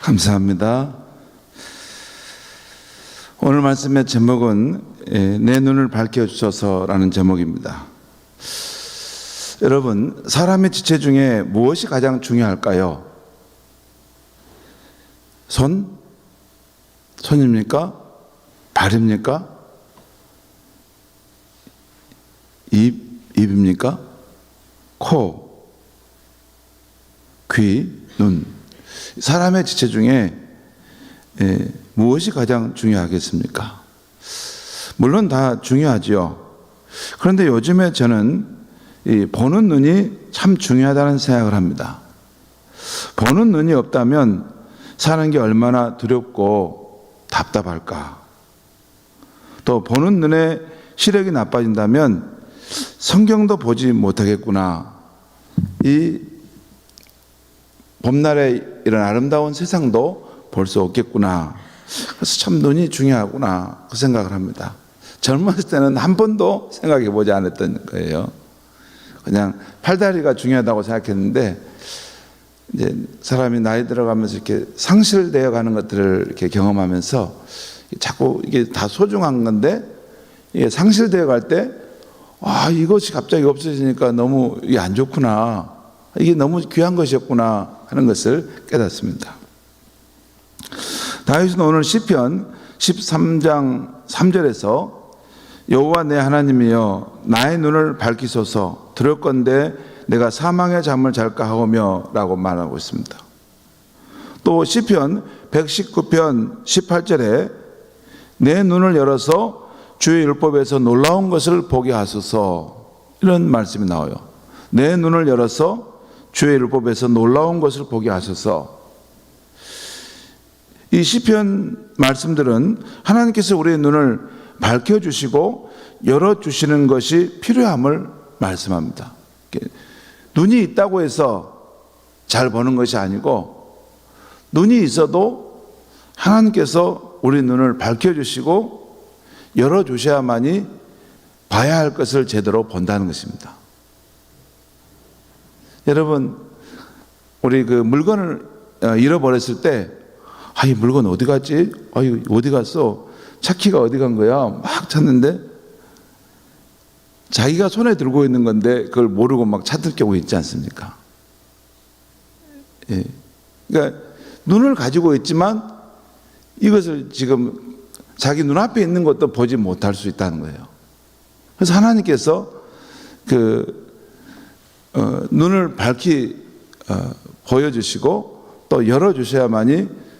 감사합니다. 오늘 말씀의 제목은 내 눈을 밝혀주소서라는 제목입니다. 여러분, 사람의 지체 중에 무엇이 가장 중요할까요? 손입니까? 발입니까? 입입니까? 코, 귀, 눈. 사람의 지체 중에 무엇이 가장 중요하겠습니까? 물론 다 중요하지요. 그런데 요즘에 저는 이 보는 눈이 참 중요하다는 생각을 합니다. 보는 눈이 없다면 사는 게 얼마나 두렵고 답답할까. 또 보는 눈의 시력이 나빠진다면 성경도 보지 못하겠구나. 이 봄날에 이런 아름다운 세상도 볼 수 없겠구나. 그래서 참 눈이 중요하구나 그 생각을 합니다. 젊었을 때는 한 번도 생각해 보지 않았던 거예요. 그냥 팔다리가 중요하다고 생각했는데 이제 사람이 나이 들어가면서 이렇게 상실되어 가는 것들을 이렇게 경험하면서 자꾸 이게 다 소중한 건데 이게 상실되어 갈 때 이것이 갑자기 없어지니까 너무 이게 안 좋구나. 이게 너무 귀한 것이었구나 하는 것을 깨닫습니다. 다윗은 오늘 시편 13장 3절에서 여호와 내 하나님이여 나의 눈을 밝히소서 들었건대 내가 사망의 잠을 잘까 하오며 라고 말하고 있습니다. 또 시편 119편 18절에 내 눈을 열어서 주의 율법에서 놀라운 것을 보게 하소서 이런 말씀이 나와요. 내 눈을 열어서 주의 율법에서 놀라운 것을 보게 하소서. 이 시편 말씀들은 하나님께서 우리의 눈을 밝혀주시고 열어주시는 것이 필요함을 말씀합니다. 눈이 있다고 해서 잘 보는 것이 아니고 눈이 있어도 하나님께서 우리 눈을 밝혀주시고 열어주셔야만이 봐야 할 것을 제대로 본다는 것입니다. 여러분, 우리 그 물건을 잃어버렸을 때 이 물건 어디 갔지? 어디 갔어? 차키가 어디 간 거야? 막 찾는데 자기가 손에 들고 있는 건데 그걸 모르고 막 찾으려고 있지 않습니까? 예. 그러니까 눈을 가지고 있지만 이것을 지금 자기 눈앞에 있는 것도 보지 못할 수 있다는 거예요. 그래서 하나님께서 눈을 보여주시고 또 열어주셔야만이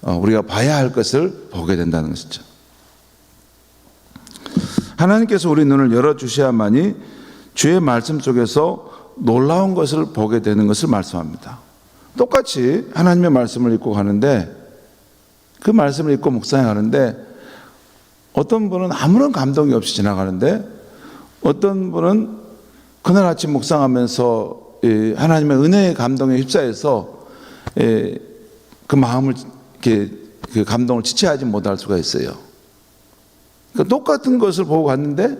우리가 봐야 할 것을 보게 된다는 것이죠. 하나님께서 우리 눈을 열어주셔야만이 주의 말씀 속에서 놀라운 것을 보게 되는 것을 말씀합니다. 똑같이 하나님의 말씀을 읽고 가는데 그 말씀을 읽고 묵상해 가는데 어떤 분은 아무런 감동이 없이 지나가는데 어떤 분은 그날 아침 묵상하면서 하나님의 은혜의 감동에 휩싸여서 그 마음을 그 감동을 지체하지 못할 수가 있어요. 그러니까 똑같은 것을 보고 갔는데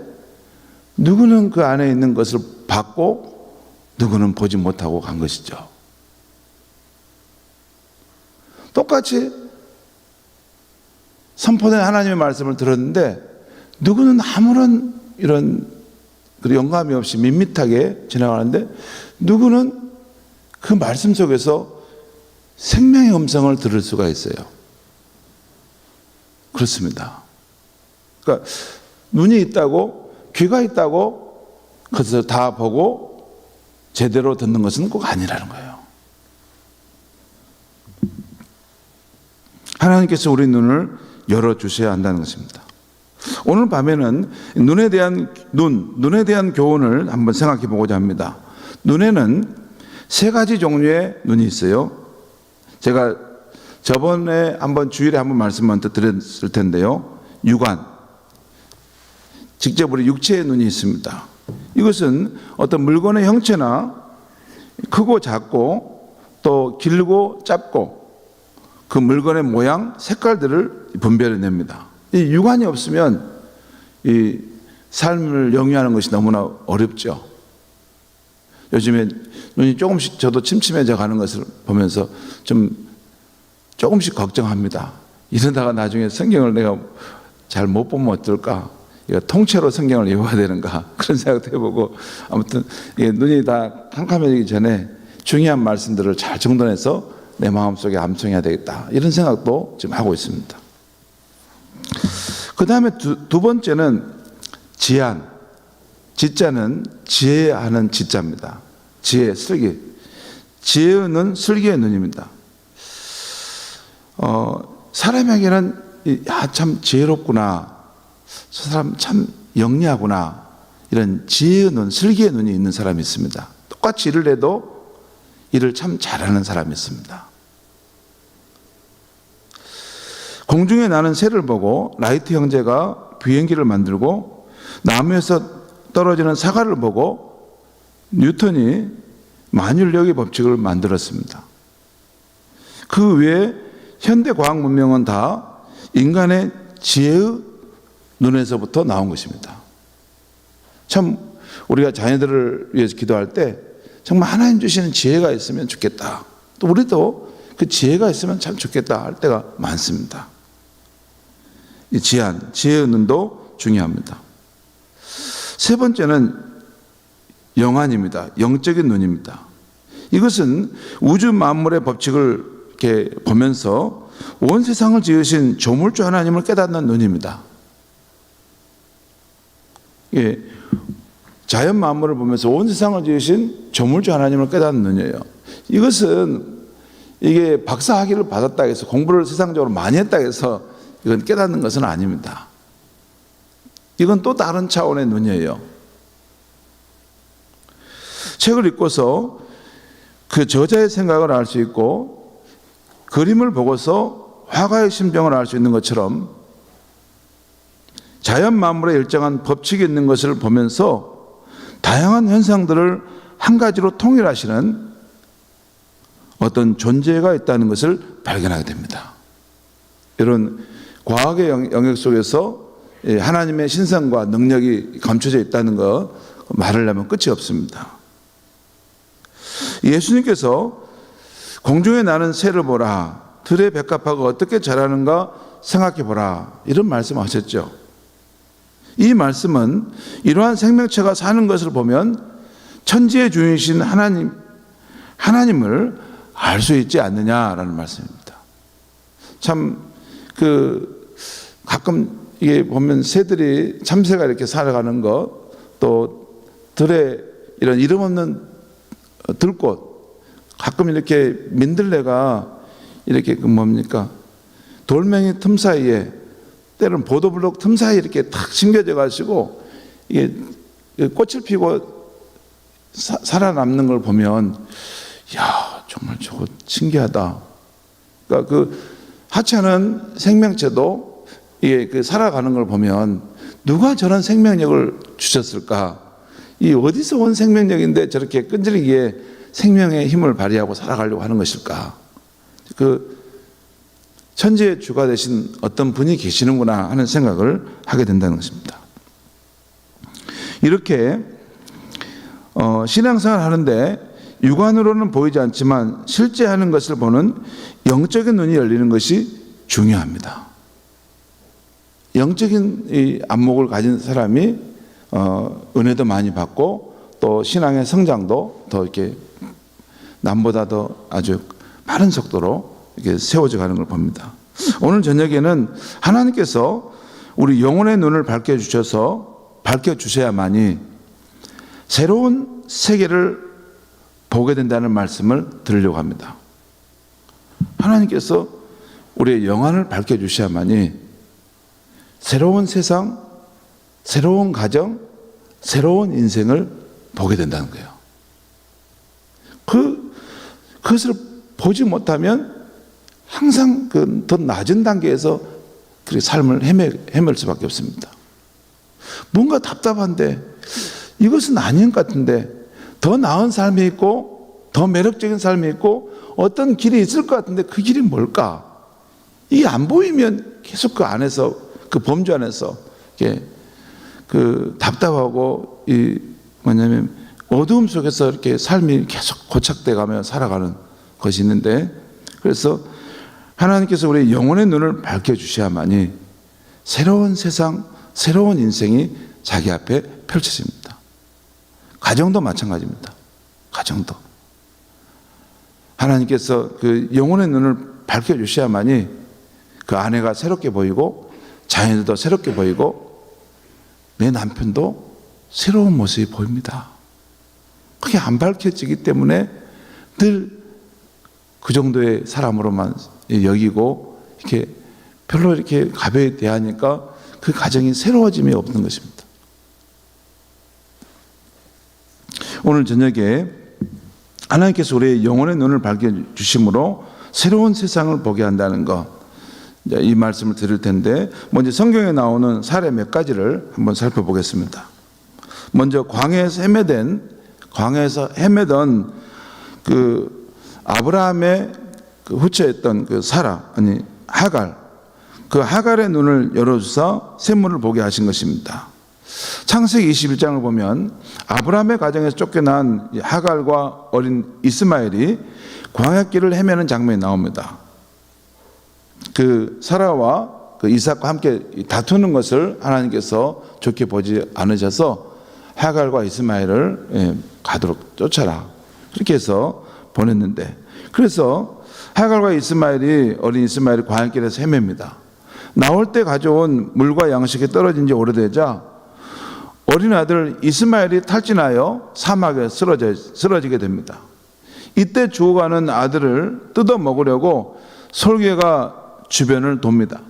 누구는 그 안에 있는 것을 봤고 누구는 보지 못하고 간 것이죠. 똑같이 선포된 하나님의 말씀을 들었는데 누구는 아무런 이런 영감이 없이 밋밋하게 지나가는데 누구는 그 말씀 속에서 생명의 음성을 들을 수가 있어요. 그렇습니다. 그러니까 눈이 있다고 귀가 있다고 그래서 다 보고 제대로 듣는 것은 꼭 아니라는 거예요. 하나님께서 우리 눈을 열어주셔야 한다는 것입니다. 오늘 밤에는 눈에 대한 교훈을 한번 생각해 보고자 합니다. 눈에는 세 가지 종류의 눈이 있어요. 제가 저번에 주일에 한번 말씀만 드렸을 텐데요. 육안, 직접 우리 육체의 눈이 있습니다. 이것은 어떤 물건의 형체나 크고 작고 또 길고 짧고 그 물건의 모양, 색깔들을 분별해냅니다. 이 육안이 없으면 이 삶을 영위하는 것이 너무나 어렵죠. 요즘에 눈이 조금씩 저도 침침해져 가는 것을 보면서 좀 조금씩 걱정합니다. 이러다가 나중에 성경을 내가 잘 못 보면 어떨까? 이거 통째로 성경을 외워야 되는가? 그런 생각도 해보고, 아무튼 눈이 다 캄캄해지기 전에 중요한 말씀들을 잘 정돈해서 내 마음속에 암송해야 되겠다, 이런 생각도 지금 하고 있습니다. 그 다음에 두 번째는 지안. 지자는 지혜하는 지자입니다. 지혜, 슬기. 지혜는 슬기의 눈입니다. 사람에게는 참 지혜롭구나, 저 사람 참 영리하구나, 이런 지혜의 눈, 슬기의 눈이 있는 사람이 있습니다. 똑같이 일을 해도 일을 참 잘하는 사람이 있습니다. 공중에 나는 새를 보고 라이트 형제가 비행기를 만들고 나무에서 떨어지는 사과를 보고 뉴턴이 만율력의 법칙을 만들었습니다. 그 외에 현대 과학 문명은 다 인간의 지혜의 눈에서부터 나온 것입니다. 참 우리가 자녀들을 위해서 기도할 때 정말 하나님 주시는 지혜가 있으면 좋겠다, 또 우리도 그 지혜가 있으면 참 좋겠다 할 때가 많습니다. 이 지안, 지혜의 눈도 중요합니다. 세 번째는 영안입니다. 영적인 눈입니다. 이것은 우주 만물의 법칙을 이렇게 보면서 온 세상을 지으신 조물주 하나님을 깨닫는 눈입니다. 예, 자연 만물을 보면서 온 세상을 지으신 조물주 하나님을 깨닫는 눈이에요. 이것은 이게 박사 학위를 받았다 해서 공부를 세상적으로 많이 했다 해서 이건 깨닫는 것은 아닙니다. 이건 또 다른 차원의 눈이에요. 책을 읽고서 그 저자의 생각을 알 수 있고 그림을 보고서 화가의 심정을 알 수 있는 것처럼 자연 만물에 일정한 법칙이 있는 것을 보면서 다양한 현상들을 한 가지로 통일하시는 어떤 존재가 있다는 것을 발견하게 됩니다. 이런 과학의 영역 속에서 하나님의 신성과 능력이 감춰져 있다는 거 말하려면 끝이 없습니다. 예수님께서 공중에 나는 새를 보라, 들의 백합화가 어떻게 자라는가 생각해 보라, 이런 말씀하셨죠. 이 말씀은 이러한 생명체가 사는 것을 보면 천지의 주인이신 하나님을 알 수 있지 않느냐라는 말씀입니다. 참 가끔 이게 보면 새들이, 참새가 이렇게 살아가는 것, 또 들에 이런 이름 없는 들꽃, 가끔 이렇게 민들레가 이렇게 돌멩이 틈 사이에, 때로는 보도블록 틈 사이에 이렇게 탁 심겨져 가지고 이게 꽃을 피고 살아남는 걸 보면, 야, 정말 저거 신기하다. 그러니까 그 하찮은 생명체도 이게 살아가는 걸 보면 누가 저런 생명력을 주셨을까? 이 어디서 온 생명력인데 저렇게 끈질기게 생명의 힘을 발휘하고 살아가려고 하는 것일까? 그 천지의 주가 되신 어떤 분이 계시는구나 하는 생각을 하게 된다는 것입니다. 이렇게 신앙생활 하는데 육안으로는 보이지 않지만 실제 하는 것을 보는 영적인 눈이 열리는 것이 중요합니다. 영적인 이 안목을 가진 사람이 은혜도 많이 받고 또 신앙의 성장도 더 이렇게 남보다 더 아주 빠른 속도로 이렇게 세워져 가는 걸 봅니다. 오늘 저녁에는 하나님께서 우리 영혼의 눈을 밝혀주셔야만이 새로운 세계를 보게 된다는 말씀을 드리려고 합니다. 하나님께서 우리의 영안을 밝혀주셔야만이 새로운 세상, 새로운 가정, 새로운 인생을 보게 된다는 거예요. 그것을 보지 못하면 항상 더 낮은 단계에서 그 삶을 헤맬 수밖에 없습니다. 뭔가 답답한데, 이것은 아닌 것 같은데, 더 나은 삶이 있고 더 매력적인 삶이 있고 어떤 길이 있을 것 같은데 그 길이 뭘까? 이게 안 보이면 계속 그 안에서, 그 범주 안에서 이렇게 답답하고 어두움 속에서 이렇게 삶이 계속 고착돼 가며 살아가는 것이 있는데, 그래서 하나님께서 우리 영혼의 눈을 밝혀주셔야만이 새로운 세상, 새로운 인생이 자기 앞에 펼쳐집니다. 가정도 마찬가지입니다. 가정도. 하나님께서 그 영혼의 눈을 밝혀주셔야만이 그 아내가 새롭게 보이고 자녀들도 새롭게 보이고 내 남편도 새로운 모습이 보입니다. 그게 안 밝혀지기 때문에 늘 그 정도의 사람으로만 여기고 이렇게 별로 이렇게 가벼이 대하니까 그 가정이 새로워짐이 없는 것입니다. 오늘 저녁에 하나님께서 우리의 영혼의 눈을 밝혀주심으로 새로운 세상을 보게 한다는 것, 이 말씀을 드릴 텐데 먼저 성경에 나오는 사례 몇 가지를 한번 살펴보겠습니다. 먼저 광야에서 헤매던 그 아브라함의 그 후처였던 그 하갈, 그 하갈의 눈을 열어주사 샘물을 보게 하신 것입니다. 창세기 21장을 보면 아브라함의 가정에서 쫓겨난 하갈과 어린 이스마엘이 광야길을 헤매는 장면이 나옵니다. 그 사라와 그 이삭과 함께 다투는 것을 하나님께서 좋게 보지 않으셔서 하갈과 이스마엘을 가도록 쫓아라, 그렇게 해서 보냈는데, 그래서 하갈과 어린 이스마엘이 광야길에서 헤맵니다. 나올 때 가져온 물과 양식이 떨어진 지 오래되자 어린 아들 이스마엘이 탈진하여 사막에 쓰러지게 됩니다. 이때 죽어가는 아들을 뜯어 먹으려고 솔개가 주변을 돕니다.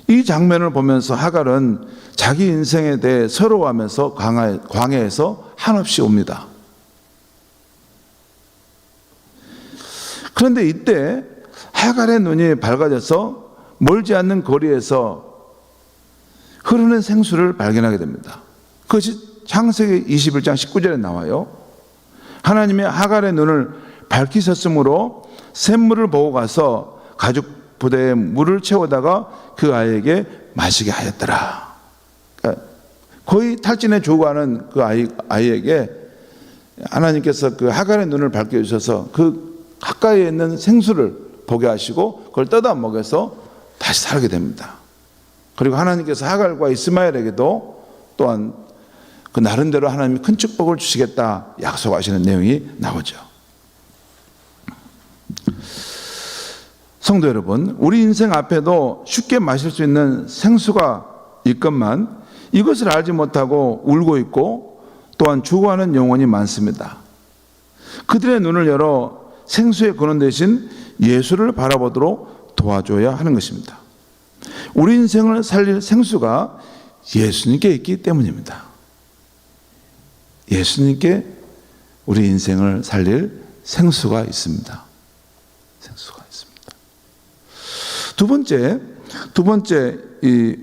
이 장면을 보면서 하갈은 자기 인생에 대해 서러워하면서 광야에서 한없이 옵니다. 그런데 이때 하갈의 눈이 밝아져서 멀지 않는 거리에서 흐르는 생수를 발견하게 됩니다. 그것이 창세기 21장 19절에 나와요. 하나님이 하갈의 눈을 밝히셨으므로 샘물을 보고 가서 가죽 부대에 물을 채우다가 그 아이에게 마시게 하였더라. 그러니까 거의 탈진해 죽어가는 그 아이에게 하나님께서 그 하갈의 눈을 밝혀주셔서 그 가까이에 있는 생수를 보게 하시고 그걸 떠다 먹여서 다시 살게 됩니다. 그리고 하나님께서 하갈과 이스마엘에게도 또한 그 나름대로 하나님이 큰 축복을 주시겠다 약속하시는 내용이 나오죠. 성도 여러분, 우리 인생 앞에도 쉽게 마실 수 있는 생수가 있건만 이것을 알지 못하고 울고 있고 또한 죽어가는 영혼이 많습니다. 그들의 눈을 열어 생수의 근원 대신 예수를 바라보도록 도와줘야 하는 것입니다. 우리 인생을 살릴 생수가 예수님께 있기 때문입니다. 예수님께 우리 인생을 살릴 생수가 있습니다. 생수가 있습니다. 두 번째 이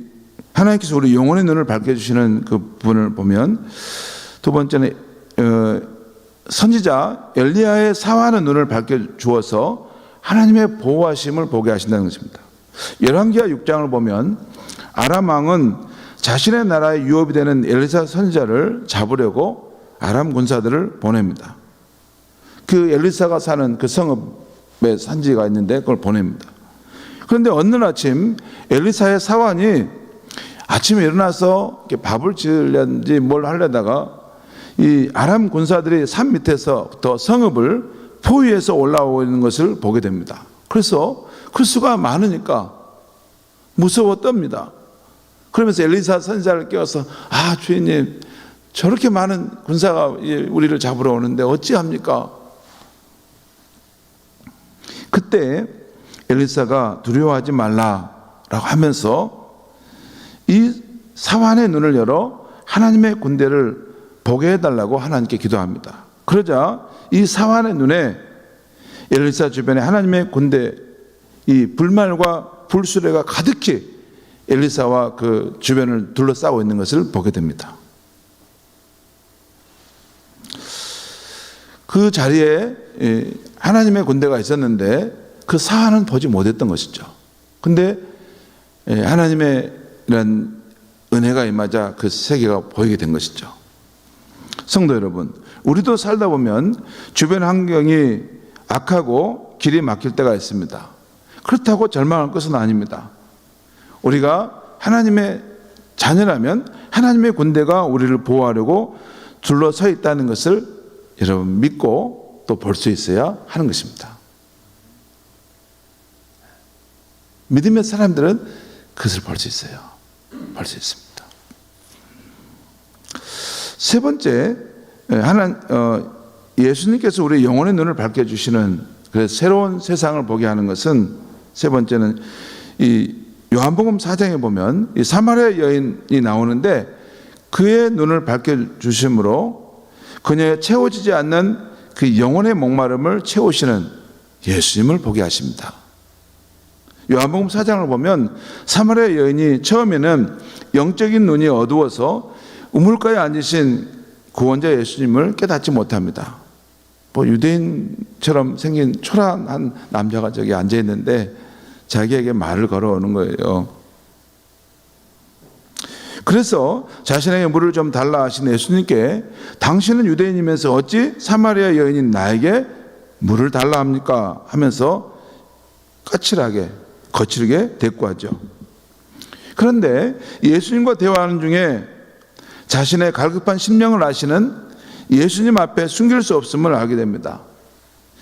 하나님께서 우리 영혼의 눈을 밝혀주시는 그 부분을 보면 두 번째는 선지자 엘리야의 사화하는 눈을 밝혀주어서 하나님의 보호하심을 보게 하신다는 것입니다. 열왕기하 6장을 보면 아람 왕은 자신의 나라의 유업이 되는 엘리사 선지자를 잡으려고 아람 군사들을 보냅니다. 그 엘리사가 사는 그 성읍에 산지가 있는데 그걸 보냅니다. 그런데 어느 아침 엘리사의 사환이 아침에 일어나서 밥을 지으려는지 뭘 하려다가 이 아람 군사들이 산 밑에서부터 성읍을 포위해서 올라오고 있는 것을 보게 됩니다. 그래서 그 수가 많으니까 무서워 떱니다. 그러면서 엘리사 선지자를 깨워서 주인님, 저렇게 많은 군사가 우리를 잡으러 오는데 어찌합니까? 그때 엘리사가 두려워하지 말라라고 하면서 이 사환의 눈을 열어 하나님의 군대를 보게 해달라고 하나님께 기도합니다. 그러자 이 사환의 눈에 엘리사 주변에 하나님의 군대, 이 불말과 불수레가 가득히 엘리사와 그 주변을 둘러싸고 있는 것을 보게 됩니다. 그 자리에 하나님의 군대가 있었는데 그 사환은 보지 못했던 것이죠. 근데 하나님의 이런 은혜가 임하자 그 세계가 보이게 된 것이죠. 성도 여러분, 우리도 살다 보면 주변 환경이 악하고 길이 막힐 때가 있습니다. 그렇다고 절망할 것은 아닙니다. 우리가 하나님의 자녀라면 하나님의 군대가 우리를 보호하려고 둘러서 있다는 것을 여러분 믿고 또 볼 수 있어야 하는 것입니다. 믿음의 사람들은 그것을 볼 수 있어요. 볼 수 있습니다. 세 번째, 예수님께서 우리 영혼의 눈을 밝혀주시는 새로운 세상을 보게 하는 것은, 세 번째는 이 요한복음 4장에 보면 이 사마리아 여인이 나오는데 그의 눈을 밝혀주심으로 그녀의 채워지지 않는 그 영혼의 목마름을 채우시는 예수님을 보게 하십니다. 요한복음 4장을 보면 사마리아 여인이 처음에는 영적인 눈이 어두워서 우물가에 앉으신 구원자 예수님을 깨닫지 못합니다. 유대인처럼 생긴 초라한 남자가 저기 앉아 있는데 자기에게 말을 걸어오는 거예요. 그래서 자신에게 물을 좀 달라 하신 예수님께 당신은 유대인이면서 어찌 사마리아 여인인 나에게 물을 달라 합니까? 하면서 까칠하게 거칠게 대꾸하죠. 그런데 예수님과 대화하는 중에 자신의 갈급한 심령을 아시는 예수님 앞에 숨길 수 없음을 알게 됩니다.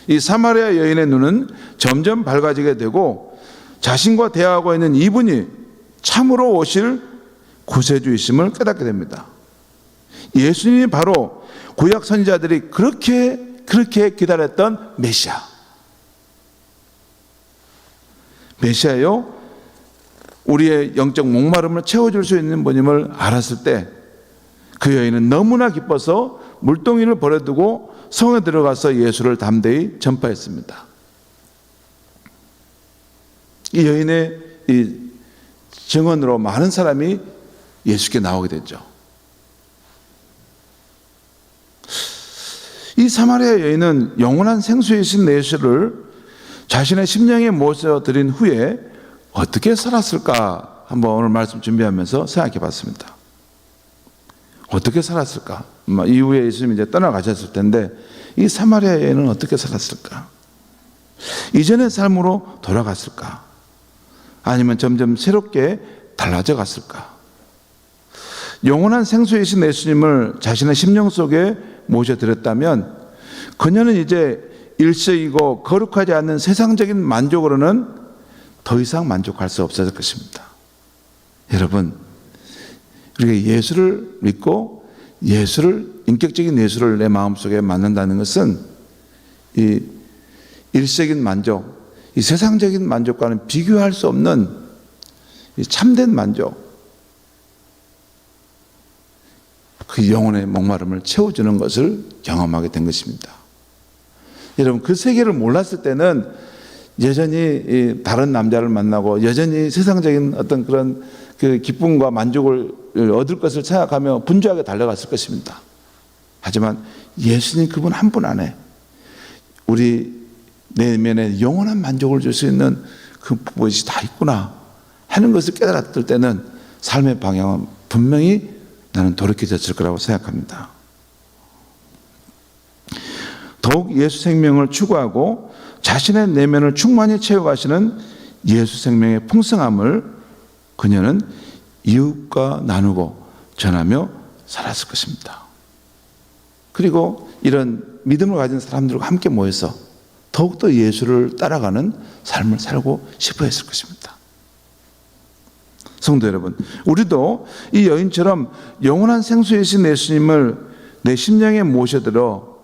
이 사마리아 여인의 눈은 점점 밝아지게 되고 자신과 대화하고 있는 이분이 참으로 오실 구세주이심을 깨닫게 됩니다. 예수님이 바로 구약 선지자들이 그렇게 기다렸던 메시아요, 우리의 영적 목마름을 채워줄 수 있는 분임을 알았을 때 그 여인은 너무나 기뻐서 물동이를 버려두고 성에 들어가서 예수를 담대히 전파했습니다. 이 여인의 이 증언으로 많은 사람이 예수께 나오게 됐죠. 이 사마리아 여인은 영원한 생수이신 예수를 자신의 심령에 모셔드린 후에 어떻게 살았을까 한번 오늘 말씀 준비하면서 생각해 봤습니다. 어떻게 살았을까? 이후에 예수님이 이제 떠나가셨을 텐데 이 사마리아 여인은 어떻게 살았을까? 이전의 삶으로 돌아갔을까? 아니면 점점 새롭게 달라져 갔을까? 영원한 생수이신 예수님을 자신의 심령 속에 모셔드렸다면 그녀는 이제 일시이고 거룩하지 않는 세상적인 만족으로는 더 이상 만족할 수 없었을 것입니다. 여러분, 우리가 예수를 믿고 인격적인 예수를 내 마음속에 만든다는 것은 이 일시적인 만족, 이 세상적인 만족과는 비교할 수 없는 이 참된 만족, 그 영혼의 목마름을 채워주는 것을 경험하게 된 것입니다. 여러분, 그 세계를 몰랐을 때는 여전히 다른 남자를 만나고 여전히 세상적인 어떤 그런 그 기쁨과 만족을 얻을 것을 생각하며 분주하게 달려갔을 것입니다. 하지만 예수님 그분 한 분 안에 우리 내면에 영원한 만족을 줄 수 있는 그 무엇이 다 있구나 하는 것을 깨달았을 때는 삶의 방향은 분명히 나는 돌이켜졌을 거라고 생각합니다. 더욱 예수 생명을 추구하고 자신의 내면을 충만히 채워가시는 예수 생명의 풍성함을 그녀는 이웃과 나누고 전하며 살았을 것입니다. 그리고 이런 믿음을 가진 사람들과 함께 모여서 더욱더 예수를 따라가는 삶을 살고 싶어 했을 것입니다. 성도 여러분, 우리도 이 여인처럼 영원한 생수이신 예수님을 내 심령에 모셔들어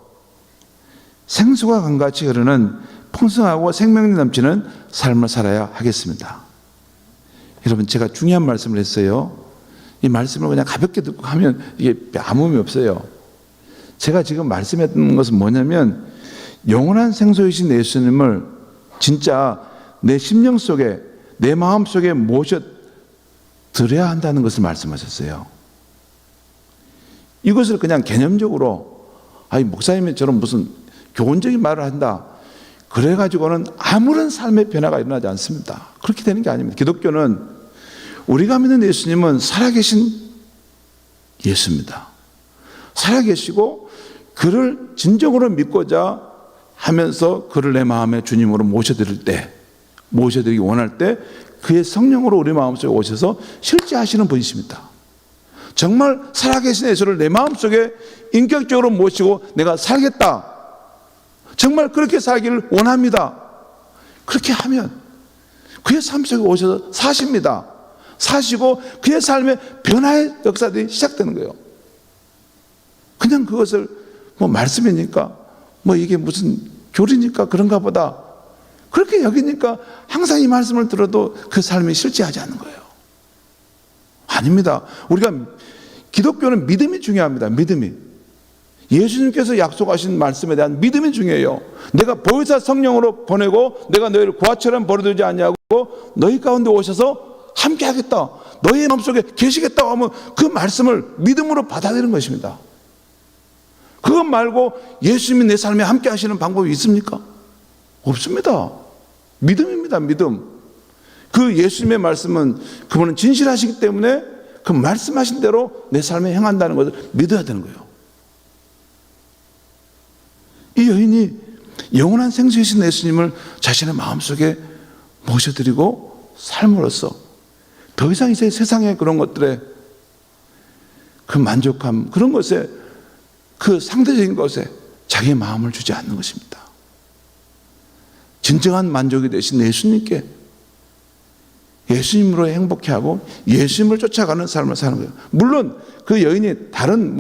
생수와 강같이 흐르는 풍성하고 생명력 넘치는 삶을 살아야 하겠습니다. 여러분, 제가 중요한 말씀을 했어요. 이 말씀을 그냥 가볍게 듣고 가면 이게 아무 의미 없어요. 제가 지금 말씀했던 것은 뭐냐면 영원한 생수이신 예수님을 진짜 내 심령 속에, 내 마음 속에 모셔드려야 한다는 것을 말씀하셨어요. 이것을 그냥 개념적으로 목사님이 저런 무슨 교훈적인 말을 한다, 그래가지고는 아무런 삶의 변화가 일어나지 않습니다. 그렇게 되는 게 아닙니다. 기독교는 우리가 믿는 예수님은 살아계신 예수입니다. 살아계시고 그를 진정으로 믿고자 하면서 그를 내 마음의 주님으로 모셔드리기 원할 때 그의 성령으로 우리 마음속에 오셔서 실제하시는 분이십니다. 정말 살아계신 예수를 내 마음속에 인격적으로 모시고 내가 살겠다, 정말 그렇게 살기를 원합니다. 그렇게 하면 그의 삶 속에 오셔서 사십니다. 사시고 그의 삶의 변화의 역사들이 시작되는 거예요. 그냥 그것을 말씀이니까 이게 무슨 교리니까 그런가 보다 그렇게 여기니까 항상 이 말씀을 들어도 그 삶이 실제하지 않는 거예요. 아닙니다. 우리가 기독교는 믿음이 중요합니다. 믿음이. 예수님께서 약속하신 말씀에 대한 믿음이 중요해요. 내가 보혜사 성령으로 보내고 내가 너희를 고아처럼 버려두지 않냐고 너희 가운데 오셔서 함께 하겠다, 너희의 마음속에 계시겠다고 하면 그 말씀을 믿음으로 받아들이는 것입니다. 그것 말고 예수님이 내 삶에 함께 하시는 방법이 있습니까? 없습니다. 믿음입니다. 믿음. 그 예수님의 말씀은 그분은 진실하시기 때문에 그 말씀하신 대로 내 삶에 행한다는 것을 믿어야 되는 거예요. 이 여인이 영원한 생수이신 예수님을 자신의 마음속에 모셔드리고 삶으로써 더 이상 이제 세상의 그런 것들에 그 만족함, 그런 것에, 그 상대적인 것에 자기의 마음을 주지 않는 것입니다. 진정한 만족이 되신 예수님께, 예수님으로 행복해하고 예수님을 쫓아가는 삶을 사는 거예요. 물론 그 여인이 다른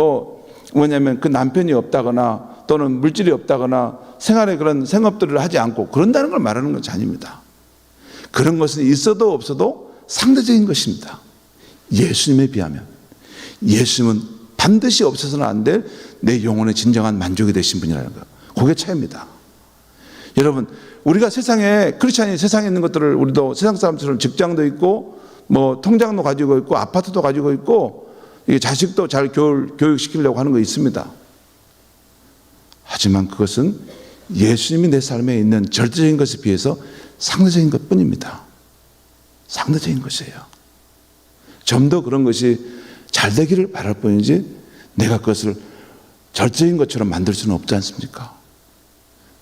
뭐냐면 그 남편이 없다거나 또는 물질이 없다거나 생활에 그런 생업들을 하지 않고 그런다는 걸 말하는 것이 아닙니다. 그런 것은 있어도 없어도 상대적인 것입니다. 예수님에 비하면 예수님은 반드시 없어서는 안 될 내 영혼의 진정한 만족이 되신 분이라는 거, 그게 차이입니다. 여러분, 우리가 세상에, 크리스찬이 세상에 있는 것들을 우리도 세상 사람처럼 직장도 있고 통장도 가지고 있고 아파트도 가지고 있고 자식도 잘 교육시키려고 하는 거 있습니다. 하지만 그것은 예수님이 내 삶에 있는 절대적인 것에 비해서 상대적인 것 뿐입니다. 상대적인 것이에요. 좀 더 그런 것이 잘 되기를 바랄 뿐이지 내가 그것을 절대적인 것처럼 만들 수는 없지 않습니까?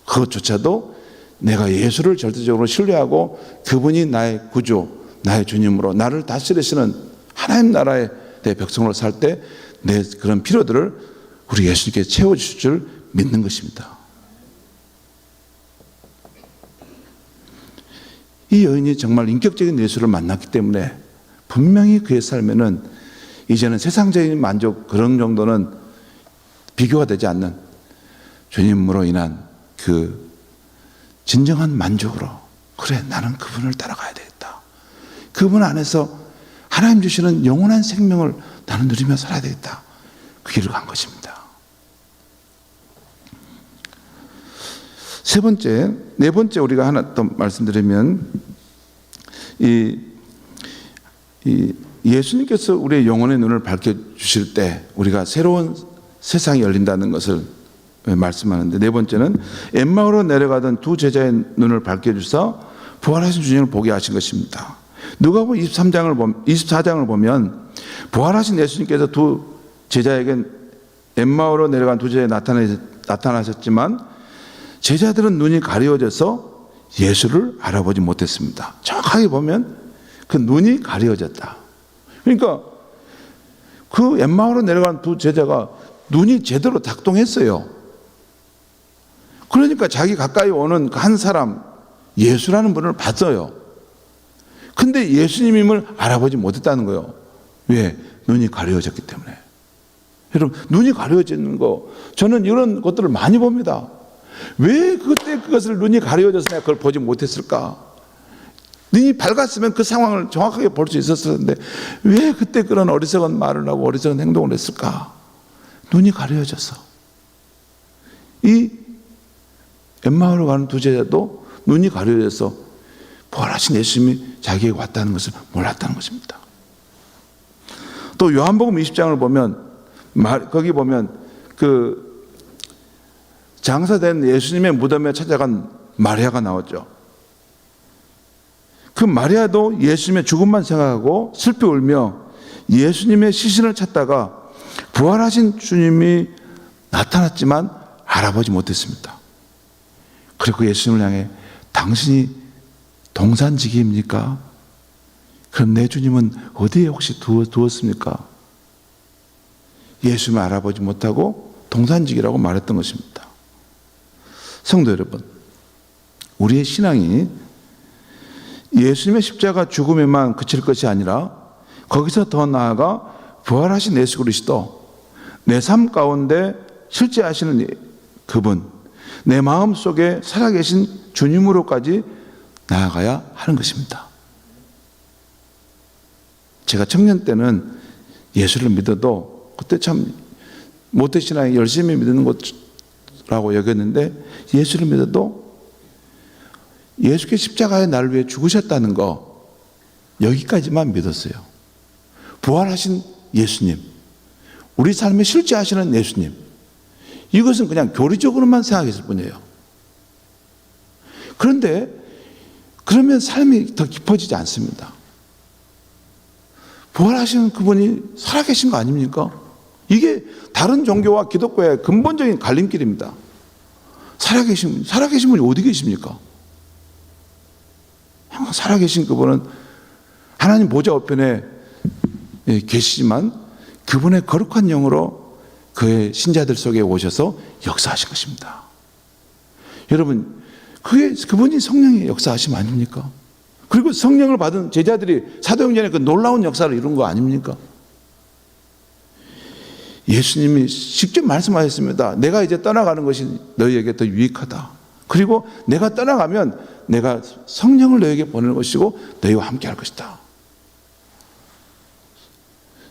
그것조차도 내가 예수를 절대적으로 신뢰하고 그분이 나의 구주, 나의 주님으로 나를 다스리시는 하나님 나라의 내 백성으로 살 때 내 그런 필요들을 우리 예수님께 채워주실 줄 믿는 것입니다. 이 여인이 정말 인격적인 예수를 만났기 때문에 분명히 그의 삶에는 이제는 세상적인 만족 그런 정도는 비교가 되지 않는 주님으로 인한 그 진정한 만족으로, 그래 나는 그분을 따라가야 되겠다, 그분 안에서 하나님 주시는 영원한 생명을 나는 누리며 살아야 되겠다, 그 길을 간 것입니다. 네 번째 우리가 하나 더 말씀드리면 예수님께서 우리의 영혼의 눈을 밝혀주실 때 우리가 새로운 세상이 열린다는 것을 말씀하는데, 네 번째는 엠마오로 내려가던 두 제자의 눈을 밝혀주사 부활하신 주님을 보게 하신 것입니다. 누가복음 24장을 보면 부활하신 예수님께서 두 제자에게 엠마오로 내려간 두 제자에 나타나셨지만 제자들은 눈이 가려져서 예수를 알아보지 못했습니다. 정확하게 보면 그 눈이 가려졌다. 그러니까 그 엠마오로 내려간 두 제자가 눈이 제대로 작동했어요. 그러니까 자기 가까이 오는 한 사람, 예수라는 분을 봤어요. 근데 예수님임을 알아보지 못했다는 거예요. 왜? 눈이 가려졌기 때문에. 여러분, 눈이 가려지는 거, 저는 이런 것들을 많이 봅니다. 왜 그때 그것을 눈이 가려져서 내가 그걸 보지 못했을까? 눈이 밝았으면 그 상황을 정확하게 볼 수 있었을 텐데 왜 그때 그런 어리석은 말을 하고 어리석은 행동을 했을까? 눈이 가려져서. 이 엠마오로 가는 두 제자도 눈이 가려져서 부활하신 예수님이 자기에게 왔다는 것을 몰랐다는 것입니다. 또 요한복음 20장을 보면 거기 보면 그 장사된 예수님의 무덤에 찾아간 마리아가 나왔죠. 그 마리아도 예수님의 죽음만 생각하고 슬피 울며 예수님의 시신을 찾다가 부활하신 주님이 나타났지만 알아보지 못했습니다. 그리고 예수님을 향해 당신이 동산지기입니까? 그럼 내 주님은 어디에 혹시 두었습니까? 예수님을 알아보지 못하고 동산지기라고 말했던 것입니다. 성도 여러분, 우리의 신앙이 예수님의 십자가 죽음에만 그칠 것이 아니라 거기서 더 나아가 부활하신 예수 그리스도, 내 삶 가운데 실제 하시는 그분, 내 마음 속에 살아계신 주님으로까지 나아가야 하는 것입니다. 제가 청년 때는 예수를 믿어도 그때 참 모태신앙이 열심히 믿는 것라고 여겼는데, 예수를 믿어도 예수께 십자가에 나를 위해 죽으셨다는 거 여기까지만 믿었어요. 부활하신 예수님, 우리 삶에 실제 하시는 예수님, 이것은 그냥 교리적으로만 생각했을 뿐이에요. 그런데 그러면 삶이 더 깊어지지 않습니다. 부활하시는 그분이 살아계신 거 아닙니까? 이게 다른 종교와 기독교의 근본적인 갈림길입니다. 살아계신 분이 어디 계십니까? 항상 살아계신 그분은 하나님 보좌 우편에 계시지만 그분의 거룩한 영으로 그의 신자들 속에 오셔서 역사하신 것입니다. 여러분, 그분이 성령의 역사하심 아닙니까? 그리고 성령을 받은 제자들이 사도행전에 그 놀라운 역사를 이룬 거 아닙니까? 예수님이 직접 말씀하셨습니다. 내가 이제 떠나가는 것이 너희에게 더 유익하다. 그리고 내가 떠나가면 내가 성령을 너희에게 보낼 것이고 너희와 함께 할 것이다.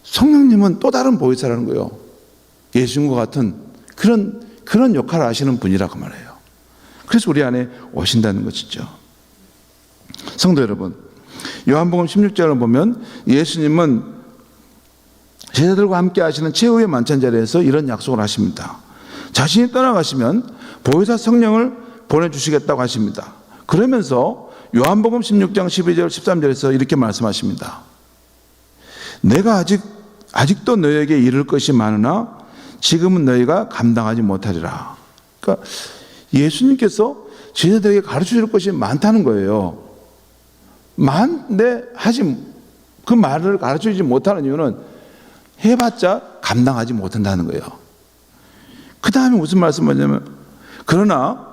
성령님은 또 다른 보혜사라는 거예요. 예수님과 같은 그런 역할을 하시는 분이라고 말해요. 그래서 우리 안에 오신다는 것이죠. 성도 여러분, 요한복음 16장을 보면 예수님은 제자들과 함께 하시는 최후의 만찬 자리에서 이런 약속을 하십니다. 자신이 떠나가시면 보혜사 성령을 보내주시겠다고 하십니다. 그러면서 요한복음 16장 12절 13절에서 이렇게 말씀하십니다. 내가 아직도 너희에게 이를 것이 많으나 지금은 너희가 감당하지 못하리라. 그러니까 예수님께서 제자들에게 가르쳐줄 것이 많다는 거예요. 많은데 그 말을 가르쳐주지 못하는 이유는 해봤자 감당하지 못한다는 거예요. 그 다음에 무슨 말씀하냐면, 그러나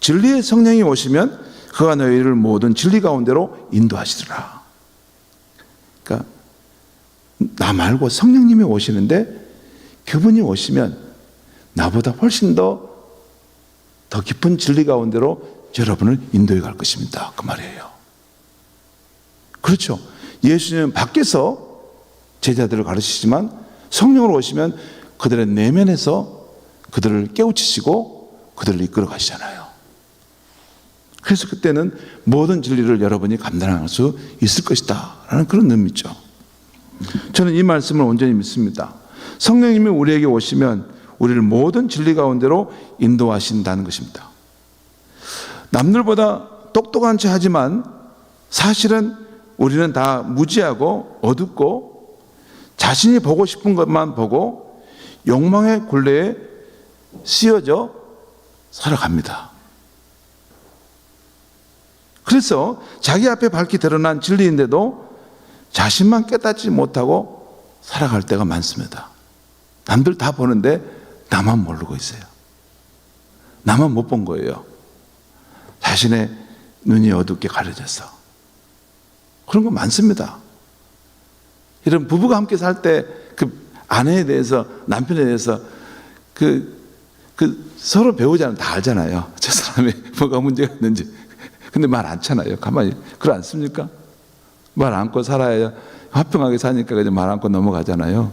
진리의 성령이 오시면 그가 너희를 모든 진리 가운데로 인도하시리라. 그러니까 나 말고 성령님이 오시는데 그분이 오시면 나보다 훨씬 더 깊은 진리 가운데로 여러분을 인도해 갈 것입니다. 그 말이에요. 그렇죠. 예수님은 밖에서 제자들을 가르치시지만 성령으로 오시면 그들의 내면에서 그들을 깨우치시고 그들을 이끌어 가시잖아요. 그래서 그때는 모든 진리를 여러분이 감당할 수 있을 것이다 라는 그런 의미죠. 저는 이 말씀을 온전히 믿습니다. 성령님이 우리에게 오시면 우리를 모든 진리 가운데로 인도하신다는 것입니다. 남들보다 똑똑한 체 하지만 사실은 우리는 다 무지하고 어둡고 자신이 보고 싶은 것만 보고 욕망의 굴레에 씌어져 살아갑니다. 그래서 자기 앞에 밝히 드러난 진리인데도 자신만 깨닫지 못하고 살아갈 때가 많습니다. 남들 다 보는데 나만 모르고 있어요. 나만 못 본 거예요. 자신의 눈이 어둡게 가려져서. 그런 거 많습니다. 이런 부부가 함께 살 때 그 아내에 대해서, 남편에 대해서 서로 배우자는 다 알잖아요. 저 사람이 뭐가 문제가 있는지. 근데 말 않잖아요. 가만히. 그렇지 않습니까? 말 않고 살아야 화평하게 사니까 그냥 말 않고 넘어가잖아요.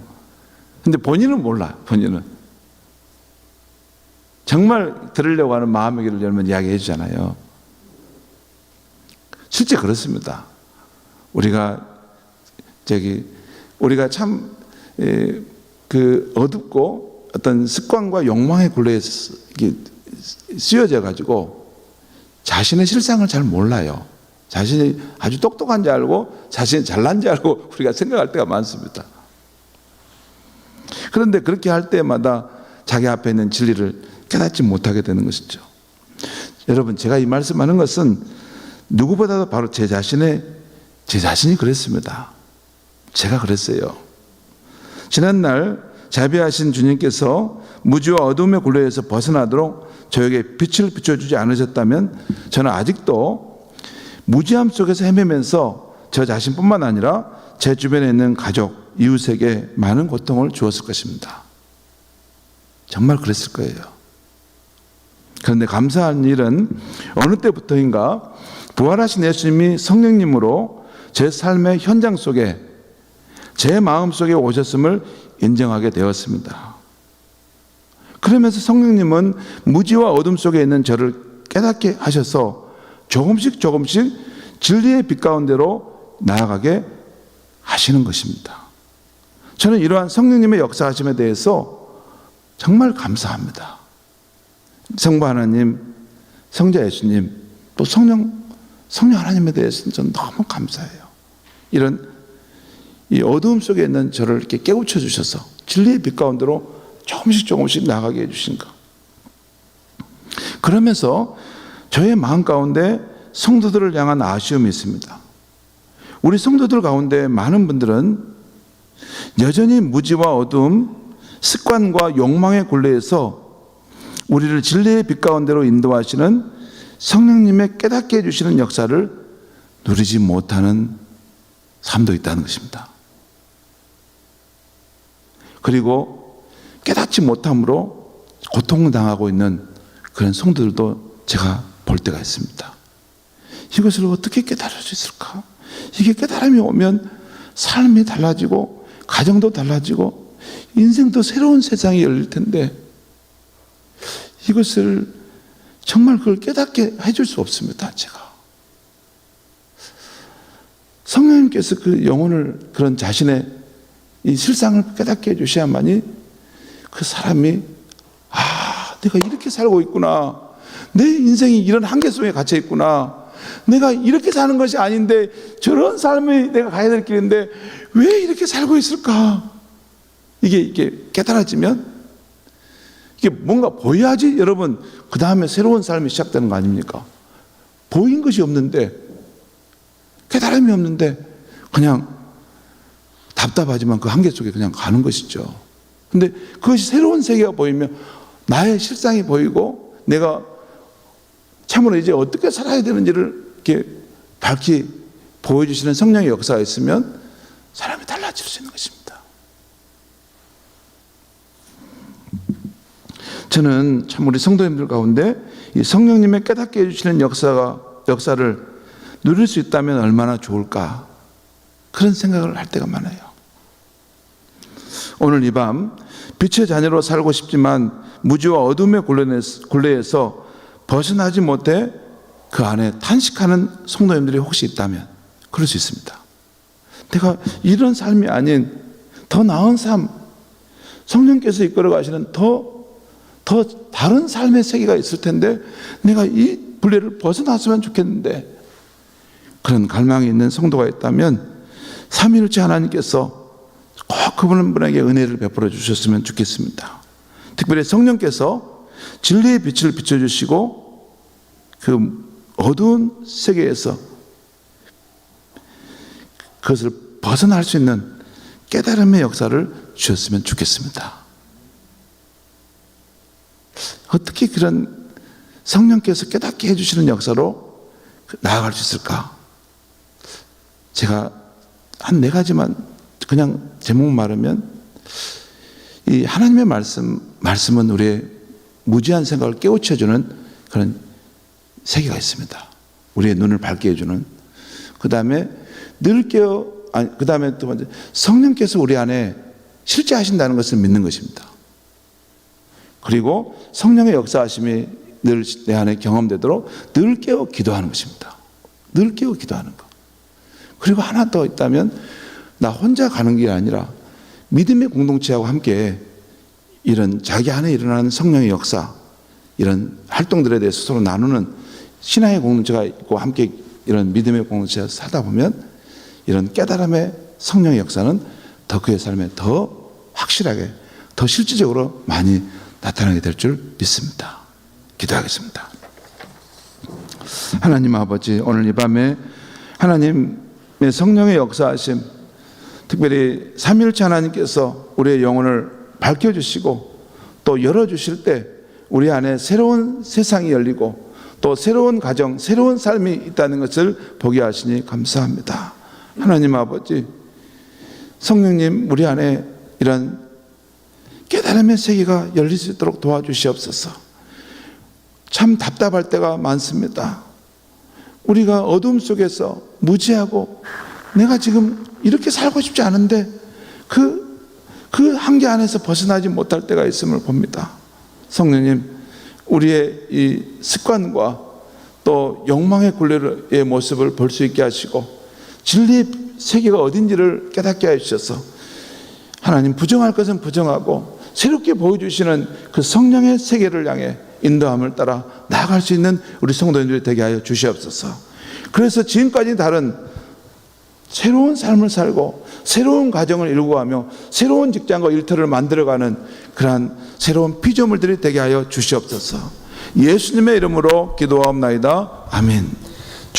근데 본인은 몰라. 본인은. 정말 들으려고 하는 마음의 길을 열면 이야기해 주잖아요. 실제 그렇습니다. 우리가 참 어둡고 어떤 습관과 욕망의 굴레에 씌워져 가지고 자신의 실상을 잘 몰라요. 자신이 아주 똑똑한 줄 알고 자신이 잘난 줄 알고 우리가 생각할 때가 많습니다. 그런데 그렇게 할 때마다 자기 앞에 있는 진리를 깨닫지 못하게 되는 것이죠. 여러분, 제가 이 말씀하는 것은 누구보다도 바로 제 자신이 그랬습니다. 제가 그랬어요. 지난날 자비하신 주님께서 무지와 어둠의 굴레에서 벗어나도록 저에게 빛을 비춰주지 않으셨다면 저는 아직도 무지함 속에서 헤매면서 저 자신뿐만 아니라 제 주변에 있는 가족, 이웃에게 많은 고통을 주었을 것입니다. 정말 그랬을 거예요. 그런데 감사한 일은 어느 때부터인가 부활하신 예수님이 성령님으로 제 삶의 현장 속에, 제 마음 속에 오셨음을 인정하게 되었습니다. 그러면서 성령님은 무지와 어둠 속에 있는 저를 깨닫게 하셔서 조금씩 진리의 빛 가운데로 나아가게 하시는 것입니다. 저는 이러한 성령님의 역사하심에 대해서 정말 감사합니다. 성부 하나님, 성자 예수님, 또 성령 하나님에 대해서는 저는 너무 감사해요. 이런 이 어두움 속에 있는 저를 이렇게 깨우쳐 주셔서 진리의 빛 가운데로 조금씩 나가게 해주신 것. 그러면서 저의 마음 가운데 성도들을 향한 아쉬움이 있습니다. 우리 성도들 가운데 많은 분들은 여전히 무지와 어둠, 습관과 욕망의 굴레에서 우리를 진리의 빛 가운데로 인도하시는 성령님의 깨닫게 해주시는 역사를 누리지 못하는 삶도 있다는 것입니다. 그리고 깨닫지 못함으로 고통당하고 있는 그런 성도들도 제가 볼 때가 있습니다. 이것을 어떻게 깨달을 수 있을까? 이게 깨달음이 오면 삶이 달라지고 가정도 달라지고 인생도 새로운 세상이 열릴 텐데 이것을 정말 그걸 깨닫게 해줄 수 없습니다. 제가 성령님께서 그 영혼을, 그런 자신의 이 실상을 깨닫게 해주셔야만이 그 사람이 내가 이렇게 살고 있구나, 내 인생이 이런 한계 속에 갇혀 있구나, 내가 이렇게 사는 것이 아닌데 저런 삶이 내가 가야 될 길인데 왜 이렇게 살고 있을까? 이게 깨달아지면 이게 뭔가 보여야지 여러분 그 다음에 새로운 삶이 시작되는 거 아닙니까? 보인 것이 없는데, 깨달음이 없는데 그냥 답답하지만 그 한계 속에 그냥 가는 것이죠. 근데 그것이 새로운 세계가 보이면 나의 실상이 보이고 내가 참으로 이제 어떻게 살아야 되는지를 이렇게 밝히 보여주시는 성령의 역사가 있으면 사람이 달라질 수 있는 것입니다. 저는 참 우리 성도님들 가운데 이 성령님의 깨닫게 해주시는 역사를 누릴 수 있다면 얼마나 좋을까, 그런 생각을 할 때가 많아요. 오늘 이 밤 빛의 자녀로 살고 싶지만 무지와 어둠의 굴레에서 벗어나지 못해 그 안에 탄식하는 성도님들이 혹시 있다면 그럴 수 있습니다. 내가 이런 삶이 아닌 더 나은 삶, 성령께서 이끌어 가시는 더 다른 삶의 세계가 있을 텐데 내가 이 굴레를 벗어났으면 좋겠는데, 그런 갈망이 있는 성도가 있다면 삼위일체 하나님께서 꼭 그분에게 은혜를 베풀어 주셨으면 좋겠습니다. 특별히 성령께서 진리의 빛을 비춰주시고 그 어두운 세계에서 그것을 벗어날 수 있는 깨달음의 역사를 주셨으면 좋겠습니다. 어떻게 그런 성령께서 깨닫게 해주시는 역사로 나아갈 수 있을까? 제가 한 4가지만 그냥 제목 말하면, 이 하나님의 말씀은 우리의 무지한 생각을 깨우쳐주는 그런 세계가 있습니다. 우리의 눈을 밝게 해주는. 그 다음에 그 다음에 두 번째, 성령께서 우리 안에 실제 하신다는 것을 믿는 것입니다. 그리고 성령의 역사하심이 늘 내 안에 경험되도록 늘 깨어 기도하는 것입니다. 늘 깨어 기도하는 것. 그리고 하나 더 있다면, 나 혼자 가는 게 아니라 믿음의 공동체하고 함께 이런 자기 안에 일어나는 성령의 역사, 이런 활동들에 대해서 서로 나누는 신앙의 공동체가 있고 함께 이런 믿음의 공동체에서 살다 보면 이런 깨달음의 성령의 역사는 더 그의 삶에 더 확실하게, 더 실질적으로 많이 나타나게 될 줄 믿습니다. 기도하겠습니다. 하나님 아버지, 오늘 이 밤에 하나님의 성령의 역사하심, 특별히 삼위일체 하나님께서 우리의 영혼을 밝혀주시고 또 열어주실 때 우리 안에 새로운 세상이 열리고 또 새로운 가정, 새로운 삶이 있다는 것을 보게 하시니 감사합니다. 하나님 아버지, 성령님 우리 안에 이런 깨달음의 세계가 열릴 수 있도록 도와주시옵소서. 참 답답할 때가 많습니다. 우리가 어둠 속에서 무지하고 내가 지금 이렇게 살고 싶지 않은데 그 한계 안에서 벗어나지 못할 때가 있음을 봅니다. 성령님, 우리의 이 습관과 또 욕망의 굴레의 모습을 볼 수 있게 하시고 진리의 세계가 어딘지를 깨닫게 해주셔서 하나님, 부정할 것은 부정하고 새롭게 보여주시는 그 성령의 세계를 향해 인도함을 따라 나아갈 수 있는 우리 성도님들이 되게 하여 주시옵소서. 그래서 지금까지 다른 새로운 삶을 살고 새로운 가정을 이루고가며 새로운 직장과 일터를 만들어가는 그러한 새로운 피조물들이 되게 하여 주시옵소서. 예수님의 이름으로 기도하옵나이다. 아멘.